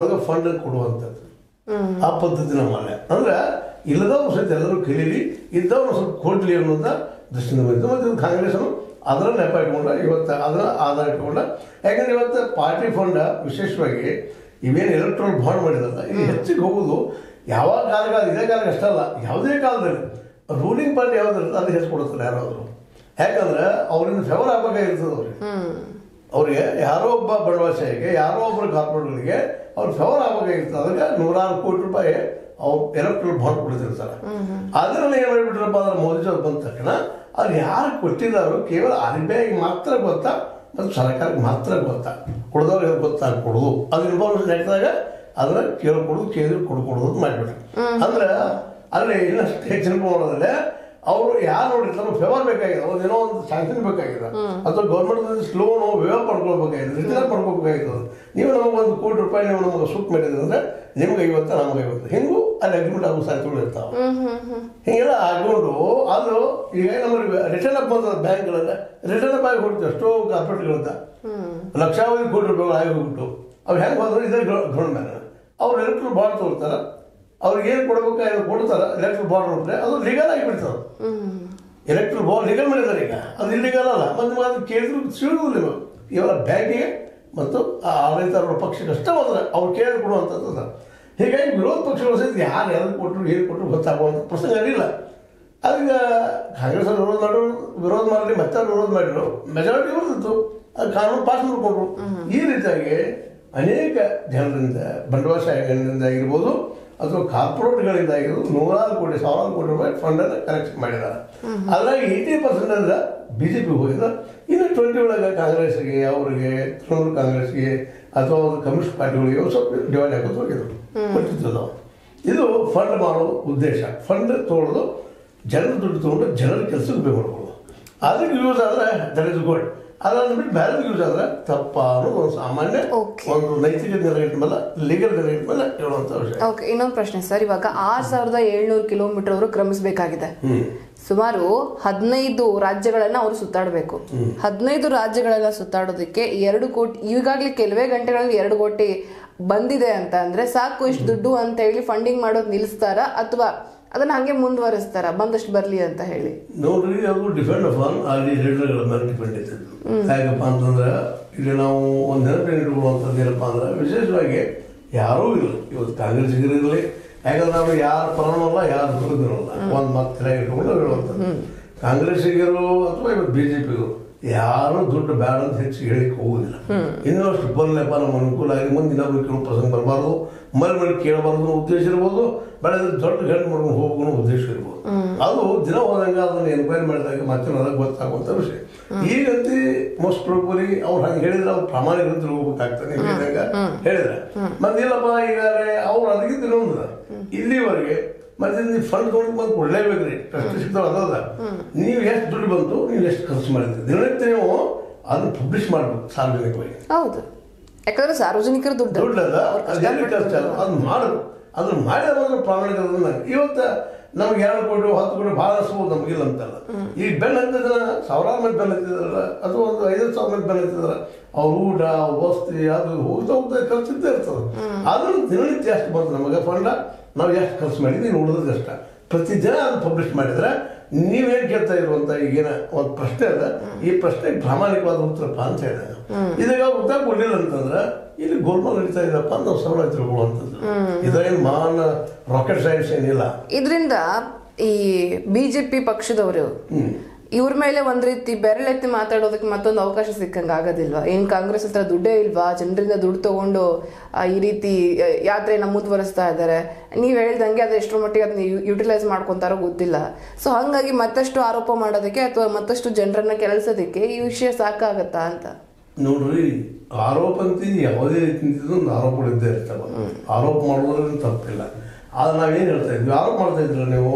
Fund ಕೊಡುವಂಥದ್ದು ಆ ಪದ್ಧತಿ ನಮ್ಮಲ್ಲೇ ಅಂದ್ರೆ ಇಲ್ಲದವ್ರು ಸಹಿತ ಎಲ್ಲರೂ ಕಲೀಲಿ ಇದ್ದವ್ರು ಸ್ವಲ್ಪ ಕೊಡ್ಲಿ ಅನ್ನೋದ ದೃಷ್ಟಿಯಿಂದ ಬಂದಿದ್ದು ಮತ್ತು ಕಾಂಗ್ರೆಸ್ನು ಅದರ ನೆಪ ಇಟ್ಕೊಂಡ ಇವತ್ತು ಅದರ ಆಧಾರ ಇಟ್ಕೊಂಡ ಯಾಕಂದ್ರೆ ಇವತ್ತು ಪಾರ್ಟಿ ಫಂಡ್ ವಿಶೇಷವಾಗಿ ಇವೇನು ಎಲೆಕ್ಟ್ರಲ್ ಬಾಂಡ್ ಮಾಡಿದಲ್ಲ ಇಲ್ಲಿ ಹೆಚ್ಚಿಗೆ ಹೋಗೋದು ಯಾವ ಕಾಲಕ್ಕೆ ಇದೇ ಕಾಲಕ್ಕೆ ಅಷ್ಟೇ ಅಲ್ಲ ಯಾವುದೇ ಕಾಲದಲ್ಲಿ ರೂಲಿಂಗ್ ಪಾರ್ಟಿ ಯಾವುದಿರುತ್ತೆ ಅದು ಹೆಚ್ಚು ಕೊಡುತ್ತಾರೆ ಯಾರಾದರೂ ಯಾಕಂದ್ರೆ ಅವರಿಂದ ಫೇವರ್ ಆಗಬೇಕಾಗಿರ್ತದೆ ಅವ್ರಿಗೆ ಯಾರೋ ಒಬ್ಬ ಬಂಡವಾಳಶಾಹಿಗೆ ಯಾರೋ ಒಬ್ಬರು ಕಾರ್ಪೊರೇಟ್ಗಳಿಗೆ ಅವ್ರು ಫೇವರ್ ಆಗಬೇಕಾಗಿರ್ತದೆ ಅದಕ್ಕೆ ನೂರಾರು ಕೋಟಿ ರೂಪಾಯಿ ಅವ್ರು ಎಲೆಕ್ಟ್ರಲ್ ಬಾಂಡ್ ಕೊಡ್ತಿರ್ತಾರೆ ಅದನ್ನ ಏನು ಮಾಡಿಬಿಟ್ರಪ್ಪ ಅಂದ್ರೆ ಮೋದಿ ಅವ್ರು ಬಂದ ತಕ್ಷಣ ಅವ್ರು ಯಾರು ಕೊಟ್ಟಿದ್ದಾರೋ ಕೇವಲ RBI ಮಾತ್ರ ಗೊತ್ತಾ ಮತ್ತು ಸರ್ಕಾರಕ್ಕೆ ಮಾತ್ರ ಗೊತ್ತಾ ಕೊಡದವ್ರಿಗೆ ಗೊತ್ತಾಗ ಕೊಡೋದು ಅದು ಇನ್ಫಾರ್ಮೇಷನ್ ಹಾಕಿದಾಗ ಅದನ್ನ ಕೇಳ್ಕೊಡೋದು ಕೇಳಿದ್ರು ಕೊಡ್ಕೊಡೋದು ಅಂತ ಮಾಡಿಬಿಟ್ರು ಅಂದ್ರೆ ಅಲ್ಲಿ ಇನ್ನಷ್ಟು ಹೆಚ್ಚಿನ ಪ್ರಮಾಣದಲ್ಲಿ ಅವರು ಯಾರು ನೋಡಿರ್ತಾರೋ ಫೇವರ್ ಬೇಕಾಗಿದೆ ಅವ್ರು ಏನೋ ಒಂದು ಸ್ಯಾಂಕ್ಷನ್ ಬೇಕಾಗಿದೆ ಅಥವಾ ಗೌರ್ಮೆಂಟ್ ಲೋನು ವ್ಯವಹಾರ ಪಡ್ಕೊಳ್ಬೇಕಾಗಿದೆ ರಿಟರ್ನ್ ಪಡ್ಕೋಬೇಕಾಗಿತ್ತು ನೀವು ನಮಗೊಂದು ಕೋಟಿ ರೂಪಾಯಿ ನೀವು ನಮಗೆ ಸೂಟ್ ಮಾಡಿದ್ರೆ ಅಂದ್ರೆ ನಿಮ್ಗೆ 50 ನಮ್ಗೆ 50 ಹಿಂಗೂ ಅಲ್ಲಿ ಅಗ್ರಿಮೆಂಟ್ ಆಗೋ ಸಾಧ್ಯತೆಗಳು ಇರ್ತಾವೆ ಹಿಂಗೆಲ್ಲ ಆಗ್ಕೊಂಡು ಅದು ಈಗ ನಮಗೆ ರಿಟರ್ನ್ ಅಪ್ ಬಂದ ಬ್ಯಾಂಕ್ಗಳನ್ನ ರಿಟರ್ನ್ ಅಪ್ ಆಗಿ ಹೋಗ್ತೀವಿ ಎಷ್ಟೋ ಕಾರ್ಪೊರೇಟ್ಗಳಿಂದ ಲಕ್ಷಾವಧಿ ಕೋಟಿ ರೂಪಾಯಿಗಳು ಆಗಿ ಹೋಗ್ಬಿಟ್ಟು ಅವ್ರು ಹೆಂಗೆ ಬಂದ್ರೆ ಇದೇ ಗ್ರೌಂಡ್ ಮೇಲೆ ಅವ್ರು ಎಲೆಕ್ಟ್ರಲ್ ಬಾಂಡ್ ತಗೊಳ್ತಾರೆ ಅವ್ರಿಗೆ ಏನು ಕೊಡ್ಬೇಕಾಗಿ ಕೊಡ್ತಾರೆ ಎಲೆಕ್ಟ್ರಲ್ ಬಾಂಡ್ ರೂಪೆ ಅದು ಲೀಗಲ್ ಆಗಿಬಿಡ್ತದೆ ಎಲೆಕ್ಟ್ರಲ್ ಬಾಂಡ್ ಲೀಗಲ್ ಮಾಡಿದ್ದಾರೆ ಈಗ ಅದು ಇಲ್ಲಿಗಲ್ ಅಲ್ಲ ಮತ್ತು ಅದು ಕೇಳಿದ್ರು ಸಿಗುವುದಿಲ್ಲ ಇವರ ಬ್ಯಾಂಕಿಗೆ ಮತ್ತು ಆಡಳಿತ ಪಕ್ಷಕ್ಕೆ ಅಷ್ಟೇ ಹೋದ್ರೆ ಅವ್ರು ಕೇಳಿ ಕೊಡುವಂಥದ್ದು ಹೀಗಾಗಿ ವಿರೋಧ ಪಕ್ಷಗಳು ಸಹಿತ ಯಾರು ಯಾರು ಕೊಟ್ಟರು ಏನು ಕೊಟ್ಟರು ಗೊತ್ತಾಗುವಂಥ ಪ್ರಸಂಗ ಇರಲಿಲ್ಲ ಅದೀಗ ಕಾಂಗ್ರೆಸ್ ಅವರು ವಿರೋಧ ಮಾಡಲಿ ಮತ್ತೆ ಅವ್ರು ವಿರೋಧ ಮಾಡಿದ್ರು ಮೆಜಾರಿಟಿ ಇರ್ತಿತ್ತು ಅದು ಕಾನೂನು ಪಾಸ್ ಮಾಡಿಕೊಂಡ್ರು ಈ ರೀತಿಯಾಗಿ ಅನೇಕ ಜನರಿಂದ ಬಂಡವಾಳಶಾಹಿಗಳಿಂದ ಆಗಿರ್ಬೋದು ಅಥವಾ ಕಾರ್ಪೊರೇಟ್ಗಳಿಂದ ಆಗಿರೋದು ನೂರಾರು ಕೋಟಿ ಸಾವಿರಾರು ಕೋಟಿ ರೂಪಾಯಿ ಫಂಡನ್ನು ಕಲೆಕ್ಷನ್ ಮಾಡಿದ್ದಾರೆ ಅದ್ರಾಗ 80% ಅಂದ್ರೆ BJP ಹೋಗಿದ್ರೆ ಇನ್ನು 20 ಒಳಗೆ ಕಾಂಗ್ರೆಸ್ಗೆ ಅವರಿಗೆ ತೃಣಮೂಲ ಕಾಂಗ್ರೆಸ್ಗೆ ಅಥವಾ ಒಂದು ಕಮ್ಯುನಿಸ್ಟ್ ಪಾರ್ಟಿಗಳಿಗೆ ಸ್ವಲ್ಪ ಡಿವೈಡ್ ಆಗೋದು ಹೋಗಿದ್ರು ಕೊಟ್ಟಿದ್ದು ಇದು ಫಂಡ್ ಮಾಡೋ ಉದ್ದೇಶ ಫಂಡ್ ತೊಗೊಳ್ಳೋದು ಜನರ ದುಡ್ಡು ತೊಗೊಂಡು ಜನರ ಕೆಲಸಕ್ಕೆ ಉಪಯೋಗ ಮಾಡ್ಕೊಳ್ಳೋದು ಅದಕ್ಕೆ ಯೂಸ್ ಆದರೆ ದಟ್ ಇಸ್ ಗುಡ್ ಅದನ್ನು ಬಿಟ್ಟು ಬೇರೆ ಯೂಸ್ ಆದ್ರೆ ತಪ್ಪ ಅನ್ನೋದು ಒಂದು ಸಾಮಾನ್ಯ ಒಂದು ನೈತಿಕ ನೆಲೆಗಟ್ಟ ಮೇಲೆ ಲೀಗಲ್ ನೆಲೆಗಟ್ಟ ಮೇಲೆ ಹೇಳುವಂತ ವಿಷಯ. ಓಕೆ, ಇನ್ನೊಂದು ಪ್ರಶ್ನೆ ಸರ್, ಇವಾಗ 6700 ಕಿಲೋಮೀಟರ್ ಅವರು ಕ್ರಮಿಸಬೇಕಾಗಿದೆ. ಸುಮಾರು 15 ರಾಜ್ಯಗಳನ್ನ ಅವರು ಸುತ್ತಾಡಬೇಕು. 15 ರಾಜ್ಯಗಳೆಲ್ಲ ಸುತ್ತಾಡೋದಕ್ಕೆ 2 ಕೋಟಿ, ಈಗಾಗಲೇ ಕೆಲವೇ ಗಂಟೆಗಳಲ್ಲಿ 2 ಕೋಟಿ ಬಂದಿದೆ ಅಂತ ಅಂದ್ರೆ ಸಾಕು ಇಷ್ಟು ದುಡ್ಡು ಅಂತ ಹೇಳಿ ಫಂಡಿಂಗ್ ಮಾಡೋದು ನಿಲ್ಲಿಸ್ತಾರ ಅಥವಾ ಅದನ್ನ ಹಂಗೆ ಮುಂದುವರಿಸ್ತಾರ ಬಂದಷ್ಟು ಬರ್ಲಿ ಅಂತ ಹೇಳಿ? ನೋಡ್ರಿ, ಅದು ಡಿಪೆಂಡ್ ಅಪಾನ್ ಅಲ್ಲಿ ಲೀಡರ್ಗಳ ಮೇಲೆ ಡಿಪೆಂಡ್ ಇರ್ತದೆ. ಹೇಗಪ್ಪ ಅಂತಂದ್ರೆ ಇಲ್ಲಿ ನಾವು ಒಂದು ನೆನಪಿನ ಇಟ್ಕೊಳ್ಳುವಂಥದ್ದು ಏನಪ್ಪ ಅಂದ್ರೆ ವಿಶೇಷವಾಗಿ ಯಾರೂ ಇಲ್ಲ ಇವತ್ತು ಕಾಂಗ್ರೆಸ್ ಇರಲಿ, ಯಾಕಂದ್ರೆ ನಾವು ಯಾರ ಪರನಲ್ಲ ಯಾರು ವಿರೋಧನಲ್ಲ ಒಂದು ಮತ್ತೆ ಇಟ್ಕೊಂಡು ಹೇಳುವಂಥದ್ದು. ಕಾಂಗ್ರೆಸ್ಸಿಗರು ಅಥವಾ ಇವತ್ತು BJPಗರು ಯಾರು ದುಡ್ಡು ಬೇಡ ಅಂತ ಹೆಚ್ಚು ಹೇಳಿಕ್ಕೆ ಹೋಗುದಿಲ್ಲ. ಇನ್ನಷ್ಟು ಬರಲಪ್ಪ ನಮ್ಮ ಅನುಕೂಲ ಆಗಿ ಮುಂದೆ ಇನ್ನೊಬ್ರು ಕೇಳೋ ಪ್ರಸಂಗ ಬರಬಾರ್ದು, ಮನೆ ಕೇಳಬಾರ್ದು ಉದ್ದೇಶ ಇರ್ಬೋದು, ಬೇಡ ದೊಡ್ಡ ಗಂಟು ಮಾಡ್ಕೊಂಡು ಹೋಗ್ಕೊಂಡು ಉದ್ದೇಶ ಇರ್ಬೋದು. ಅದು ದಿನ ಹೋದಂಗೆ ಅದನ್ನು ಎನ್ಕ್ವೈರಿ ಮಾಡಿದಾಗ ಮತ್ತೆ ಅದಕ್ಕೆ ಗೊತ್ತಾಗುವಂಥ ವಿಷಯ. ಈಗಂತೂ ಮೋಸ್ಟ್ ಪ್ರೊಬಲಿ ಅವ್ರು ಹಂಗೆ ಹೇಳಿದ್ರೆ ಅವ್ರು ಪ್ರಾಮಾಣಿಕ ಹೋಗ್ಬೇಕಾಗ್ತದೆ ಹೇಳಿದ್ರೆ ಮತ್ತೆ ಇಲ್ಲಪ್ಪ ಈಗಾಗಲೇ ಅವ್ರು ಅದಕ್ಕಿಂತ ಇನ್ನೊಂದು ಇಲ್ಲಿವರೆಗೆ ಮತ್ತೆ ನೀವು ಫಂಡ್ ತೊಗೊಂಡು ಬಂದು ಕೊಡಲೇಬೇಕ್ರಿ, ಟ್ರಸ್ಟ್ ಅದಲ್ಲ. ನೀವು ಎಷ್ಟು ದುಡ್ಡು ಬಂತು, ನೀವು ಎಷ್ಟು ಖರ್ಚು ಮಾಡಿದ್ರಿ ದಿನನಿತ್ಯ ನೀವು ಅದನ್ನು ಪಬ್ಲಿಷ್ ಮಾಡಬೇಕು ಸಾರ್ವಜನಿಕವಾಗಿ. ಹೌದು, ಯಾಕಂದ್ರೆ ಸಾರ್ವಜನಿಕರ ದುಡ್ಡು ಅದ ಅದನ್ನ ಮಾಡಬೇಕು. ಅದನ್ನ ಮಾಡಿದ್ರೆ ಪ್ರಾಮಾಣಿಕ. ಇವತ್ತು ನಮ್ಗೆ 2 ಕೋಟಿ 10 ಕೋಟಿ ಭಾಳ ಅನಿಸ್ಬೋದು, ನಮಗಿಲ್ಲ ಅಂತಲ್ಲ. ಈಗ ಬೆಲೆ ಹತ್ತಿದ್ರ ಸಾವಿರಾರು ಮಂದಿ ಬೆಲೆ ಹತ್ತಿದಾರಲ್ಲ, ಅಥವಾ ಒಂದು 5,000 ಮಂದಿ ಬೆಲೆ ಹತ್ತಿದಾರ, ಅವ್ರ ಊಟ ವಸ್ತಿ ಅದು ಹೋಗ್ತಾ ಖರ್ಚಿದ್ದೇ ಇರ್ತದೆ. ಅದನ್ನು ದಿನನಿತ್ಯ ಎಷ್ಟು ಬಂತು ನಮಗೆ ಫಂಡ, ನಾವು ಎಷ್ಟು ಖರ್ಚು ಮಾಡಿದ್ವಿ ಉಳಿದ್ರೆ ಅಷ್ಟ ಪ್ರತಿದಿನ ಅದು ಪಬ್ಲಿಷ್ ಮಾಡಿದ್ರೆ ನೀವೇನು ಕೇಳ್ತಾ ಇರುವಂತ ಈಗೇನ ಒಂದು ಪ್ರಶ್ನೆ ಅದ, ಈ ಪ್ರಶ್ನೆಗೆ ಪ್ರಾಮಾಣಿಕವಾದ ಉತ್ತರಪ್ಪ ಅಂತ ಹೇಳಿದಾಗ ಇದೀಗ ಉತ್ತರ ಕೊಡಲಿಲ್ಲ ಅಂತಂದ್ರೆ ಇಲ್ಲಿ ಗೋಲ್ಮಾಲ್ ನಡೀತಾ ಇದೆಯಪ್ಪ ಅಂತ ನಾವು ಸರಳ ತಿಳ್ಕೊಳ್ಳುವಂಥದ್ದು. ಇದೇನು ಮಹಾನ್ ರಾಕೆಟ್ ಸೈನ್ಸ್ ಏನಿಲ್ಲ. ಇದರಿಂದ ಈ BJP ಪಕ್ಷದವರು ಇವ್ರ ಮೇಲೆ ಒಂದ್ ರೀತಿ ಬೆರಳೆತ್ತಿ ಮಾತಾಡೋದಕ್ಕೆ ಮತ್ತೊಂದು ಅವಕಾಶ ಸಿಕ್ಕಂಗೆ ಆಗೋದಿಲ್ವಾ? ಏನ್ ಕಾಂಗ್ರೆಸ್ ಹತ್ರ ದುಡ್ಡೇ ಇಲ್ವಾ? ಜನರಿಂದ ದುಡ್ಡು ತಗೊಂಡು ಈ ರೀತಿ ಯಾತ್ರೆನ ಮುಂದುವರಿಸ್ತಾ ಇದ್ದಾರೆ. ನೀವ್ ಹೇಳ್ದಂಗೆ ಅದು ಎಷ್ಟರ ಮಟ್ಟಿಗೆ ಅದನ್ನ ಯುಟಿಲೈಸ್ ಮಾಡ್ಕೊಂತಾರೋ ಗೊತ್ತಿಲ್ಲ. ಸೊ ಹಂಗಾಗಿ ಮತ್ತಷ್ಟು ಆರೋಪ ಮಾಡೋದಕ್ಕೆ ಅಥವಾ ಮತ್ತಷ್ಟು ಜನರನ್ನ ಕೆಳಸೋದಕ್ಕೆ ಈ ವಿಷಯ ಸಾಕಾಗತ್ತಾ ಅಂತ ನೋಡ್ರಿ. ಆರೋಪ ಅಂತ ಯಾವುದೇ ರೀತಿ ಒಂದು ಆರೋಪಗಳಿದ್ದೇ ಇರ್ತಾವ. ಆರೋಪ ಮಾಡೋದ್ರಲ್ಲಿ ತಪ್ಪಿಲ್ಲ. ಆದ್ರೆ ನಾವೇನು ಹೇಳ್ತಾ ಇದ್ವಿ, ಆರೋಪ ಮಾಡ್ತಾ ಇದ್ರ ನೀವು